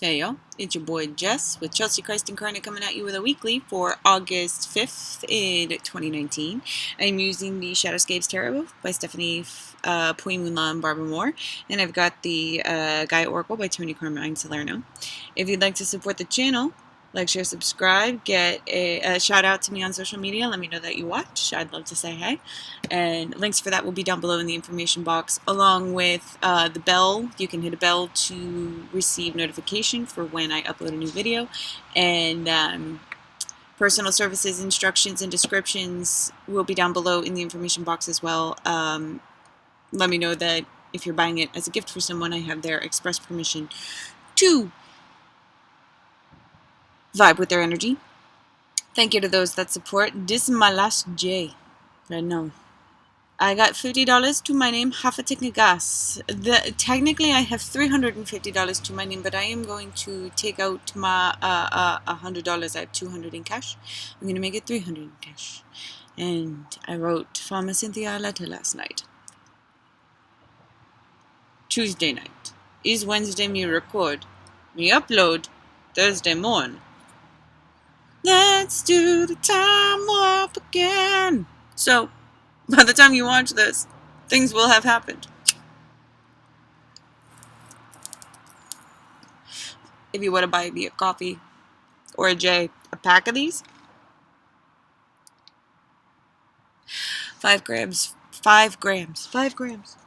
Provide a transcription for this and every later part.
Hey y'all, it's your boy Jess with Chelsea Christ Incarnate coming at you with a weekly for August 5th in 2019. I'm using the Shadowscapes Tarot by Stephanie Puimunla and Barbara Moore, and I've got the Gaia Oracle by Tony Carmine Salerno. If you'd like to support the channel, like, share, subscribe, get a shout out to me on social media, let me know that you watch. I'd love to say hey. And links for that will be down below in the information box, along with the bell. You can hit a bell to receive notification for when I upload a new video. And personal services instructions and descriptions will be down below in the information box as well. Let me know that if you're buying it as a gift for someone, I have their express permission to vibe with their energy. Thank you to those that support. This is my last J. I know. I got $50 to my name, half a tank of gas. Technically, I have $350 to my name, but I am going to take out my $100. I have $200 in cash. I'm going to make it $300 in cash. And I wrote Farmer Cynthia a letter last night. Tuesday night. Is Wednesday me record. Me upload Thursday morn. Let's do the time warp again. So, by the time you watch this, things will have happened. If you want to buy me a coffee or a J, a pack of these, 5 grams, 5 grams, 5 grams,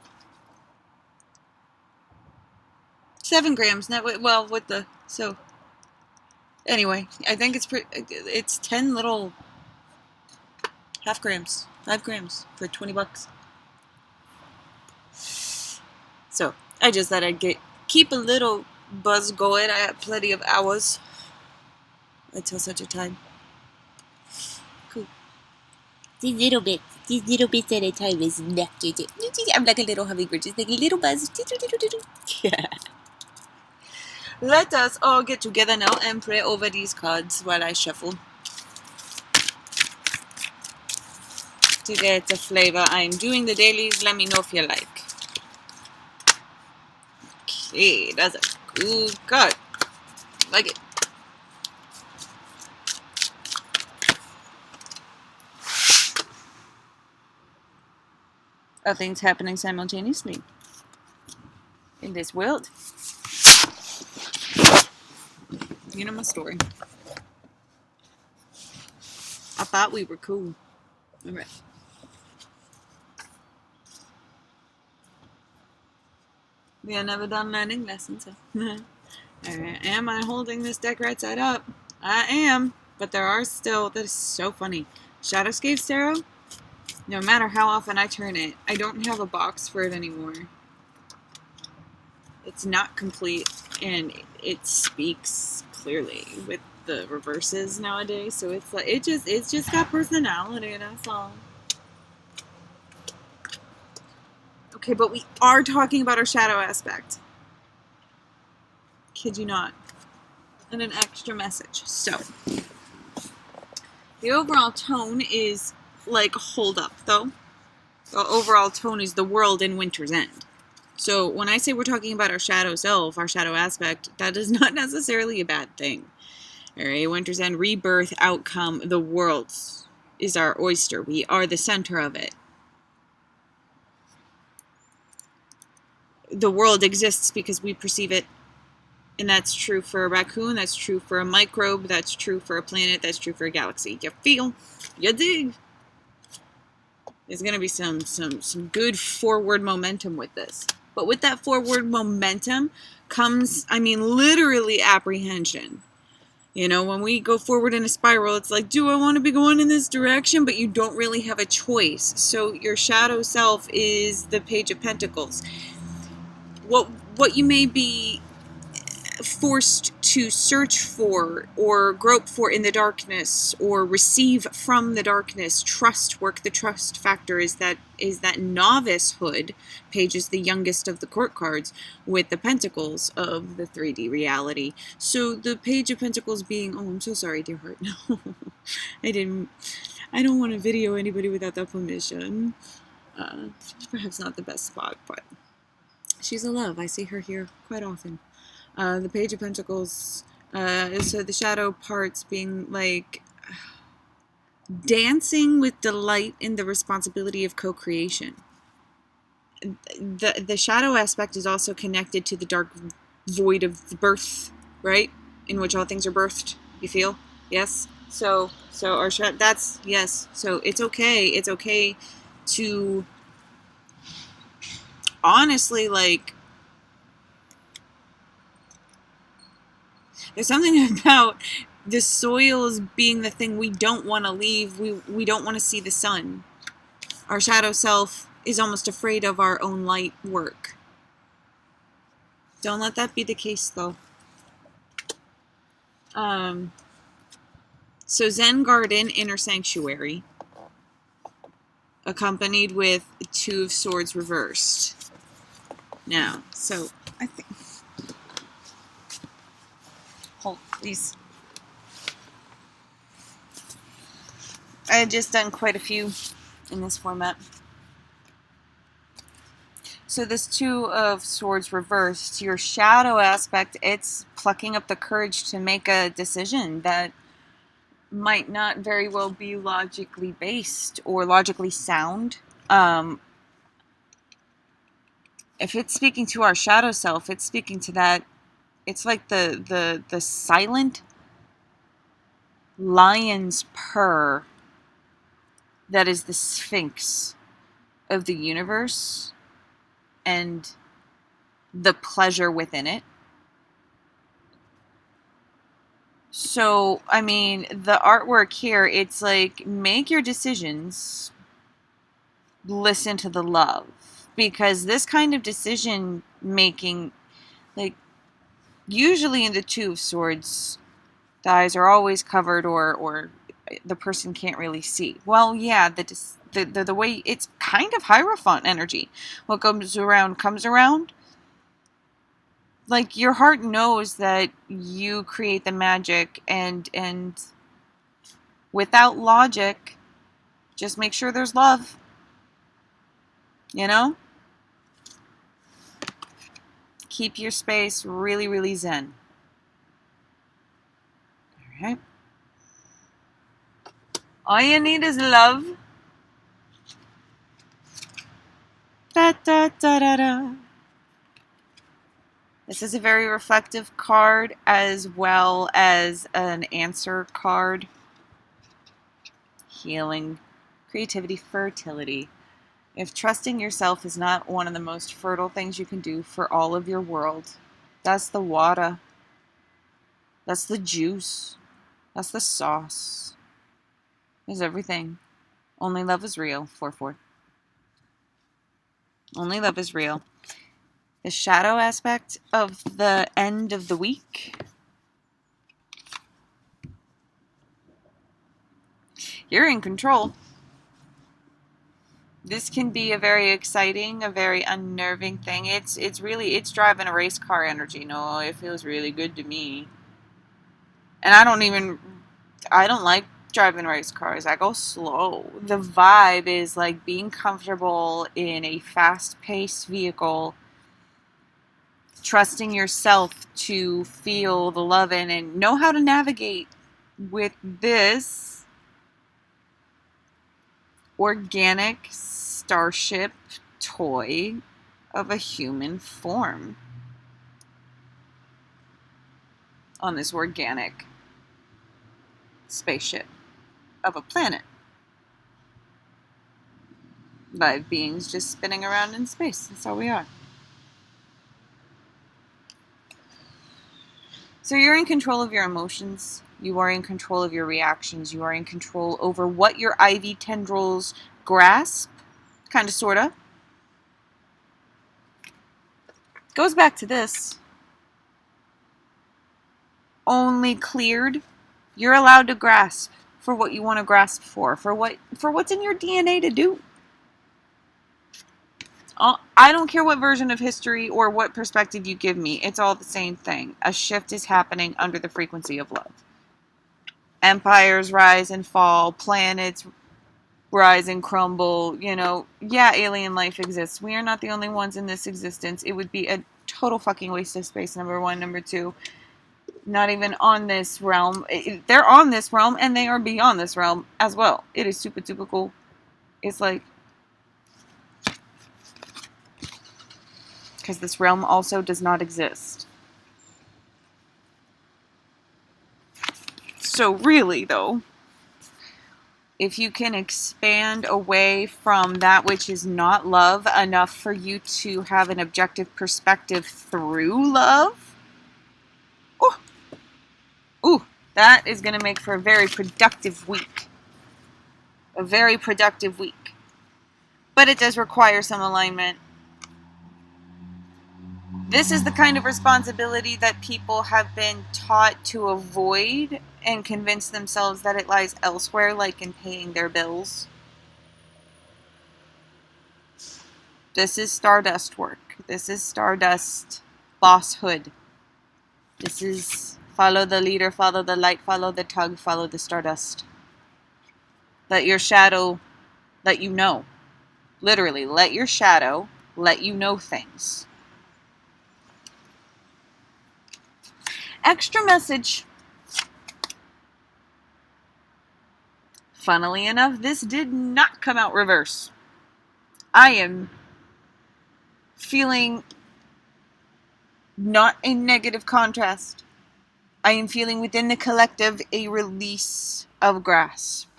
7 grams. Well, with the so. Anyway, I think it's 10 little half grams, 5 grams for $20. So I just thought I'd keep a little buzz going. I have plenty of hours until such a time. Cool. These little bits at a time is enough. I'm like a little hummingbird, just like a little buzz. Let us all get together now and pray over these cards while I shuffle to get a flavor. I'm doing the dailies. Let me know if you like. Okay, that's a good card. Like it. Are things happening simultaneously in this world? You know my story. I thought we were cool. Alright. We are never done learning lessons. Alright, am I holding this deck right side up? I am, but there are still, that is so funny. Shadowscapes Tarot? No matter how often I turn it, I don't have a box for it anymore. It's not complete, and it speaks clearly with the reverses nowadays, so it's like it's just got personality, that's all. Okay, but we are talking about our shadow aspect. Kid you not. And an extra message. So, the overall tone is like hold up, though. The overall tone is the world in Winter's End. So when I say we're talking about our shadow self, our shadow aspect, that is not necessarily a bad thing. Alright, Winter's End, rebirth, outcome, the world is our oyster. We are the center of it. The world exists because we perceive it. And that's true for a raccoon, that's true for a microbe, that's true for a planet, that's true for a galaxy. You feel? You dig? There's going to be some good forward momentum with this. But with that forward momentum comes, I mean, literally apprehension. You know, when we go forward in a spiral, it's like, do I want to be going in this direction? But you don't really have a choice. So your shadow self is the Page of Pentacles. What you may be forced to search for or grope for in the darkness or receive from the darkness, trust work. The trust factor is that novicehood. Page is the youngest of the court cards with the pentacles of the 3D reality. So the Page of Pentacles being, oh, I'm so sorry, dear heart. No, I don't want to video anybody without that permission. Perhaps not the best spot, but she's a love. I see her here quite often. The Page of Pentacles. So the shadow parts being like dancing with delight in the responsibility of co-creation. The shadow aspect is also connected to the dark void of the birth, right? In which all things are birthed. You feel? Yes. So our that's yes. So it's okay. It's okay to honestly, like, there's something about the soils being the thing we don't want to leave. We don't want to see the sun. Our shadow self is almost afraid of our own light work. Don't let that be the case, though. So Zen Garden, Inner Sanctuary, accompanied with Two of Swords reversed. Now, so I think... Hold these. I had just done quite a few in this format. So this Two of Swords reversed, your shadow aspect, it's plucking up the courage to make a decision that might not very well be logically based or logically sound. If it's speaking to our shadow self, it's speaking to that. It's like the silent lion's purr that is the sphinx of the universe and the pleasure within it. So, I mean, the artwork here, it's like, make your decisions, listen to the love. Because this kind of decision making, like, usually in the Two of Swords, the eyes are always covered or the person can't really see. Well, yeah, the way, it's kind of Hierophant energy. What comes around comes around. Like, your heart knows that you create the magic, and without logic, just make sure there's love. You know? Keep your space really, really zen. Alright? All you need is love. Da da da da da. This is a very reflective card as well as an answer card. Healing, creativity, fertility. If trusting yourself is not one of the most fertile things you can do for all of your world, that's the water. That's the juice. That's the sauce. There's everything. Only love is real. 4-4. Only love is real. The shadow aspect of the end of the week. You're in control. This can be a very exciting, a very unnerving thing. It's driving a race car energy. No, it feels really good to me. And I don't like driving race cars. I go slow. The vibe is like being comfortable in a fast-paced vehicle, trusting yourself to feel the love in and know how to navigate with this organic starship toy of a human form on this organic spaceship of a planet. 5 beings just spinning around in space. That's all we are. So you're in control of your emotions. You are in control of your reactions. You are in control over what your ivy tendrils grasp. Kind of, sort of. Goes back to this. Only cleared. You're allowed to grasp for what you want to grasp for what's in your DNA to do. I don't care what version of history or what perspective you give me. It's all the same thing. A shift is happening under the frequency of love. Empires rise and fall. Planets rise and crumble. Yeah, alien life exists. We are not the only ones in this existence. It would be a total fucking waste of space, number one. Number two, not even on this realm. They're on this realm, and they are beyond this realm as well. It is super, super cool. It's like, because this realm also does not exist. So really, though, if you can expand away from that which is not love enough for you to have an objective perspective through love, ooh, that is going to make for a very productive week. A very productive week. But it does require some alignment. This is the kind of responsibility that people have been taught to avoid and convince themselves that it lies elsewhere, like in paying their bills. This is Stardust work. This is Stardust bosshood. This is follow the leader, follow the light, follow the tug, follow the Stardust. Let your shadow let you know. Literally, let your shadow let you know things. Extra message. Funnily enough, this did not come out reverse. I am feeling not a negative contrast. I am feeling within the collective a release of grasp.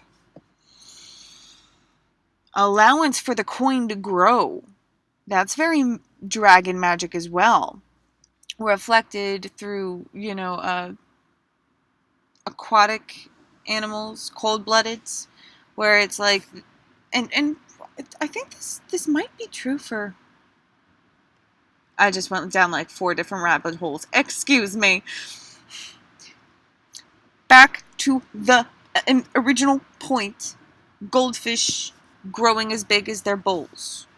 Allowance for the coin to grow. That's very dragon magic as well. Reflected through, aquatic animals, cold-bloodeds, where it's like, and I think this might be true for, I just went down like 4 different rabbit holes. Excuse me. Back to the original point. Goldfish growing as big as their bowls.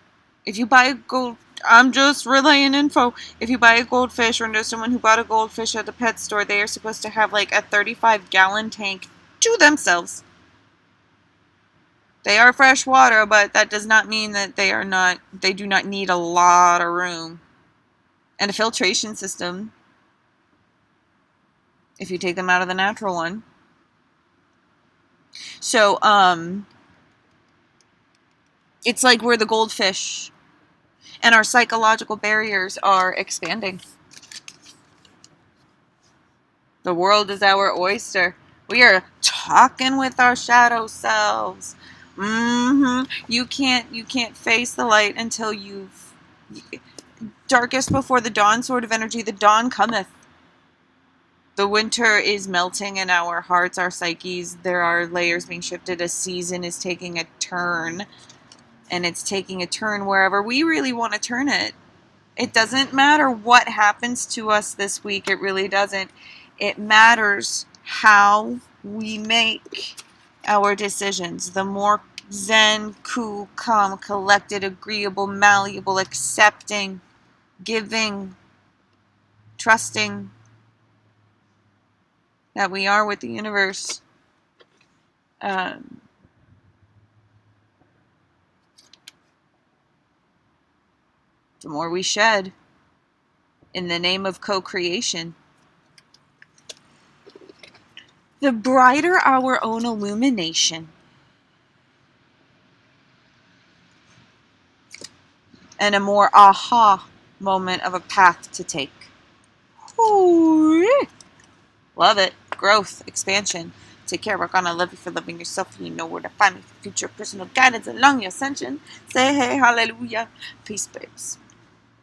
If you buy a I'm just relaying info. If you buy a goldfish, or know someone who bought a goldfish at the pet store, they are supposed to have like a 35-gallon tank to themselves. They are fresh water, but that does not mean that they do not need a lot of room. And a filtration system, if you take them out of the natural one. So, it's like we're the goldfish, and our psychological barriers are expanding. The world is our oyster. We are talking with our shadow selves. You can't face the light until you've darkest before the dawn sort of energy. The dawn cometh. The winter is melting in our hearts, our psyches. There are layers being shifted. A season is taking a turn. And it's taking a turn wherever we really want to turn it. It doesn't matter what happens to us this week. It really doesn't. It matters how we make our decisions. The more zen, cool, calm, collected, agreeable, malleable, accepting, giving, trusting that we are with the universe. The more we shed in the name of co-creation, the brighter our own illumination. And a more aha moment of a path to take. Ooh, love it. Growth, expansion. Take care, rock on. I love you for loving yourself. You know where to find me for future personal guidance along your ascension. Say hey, hallelujah. Peace, babes.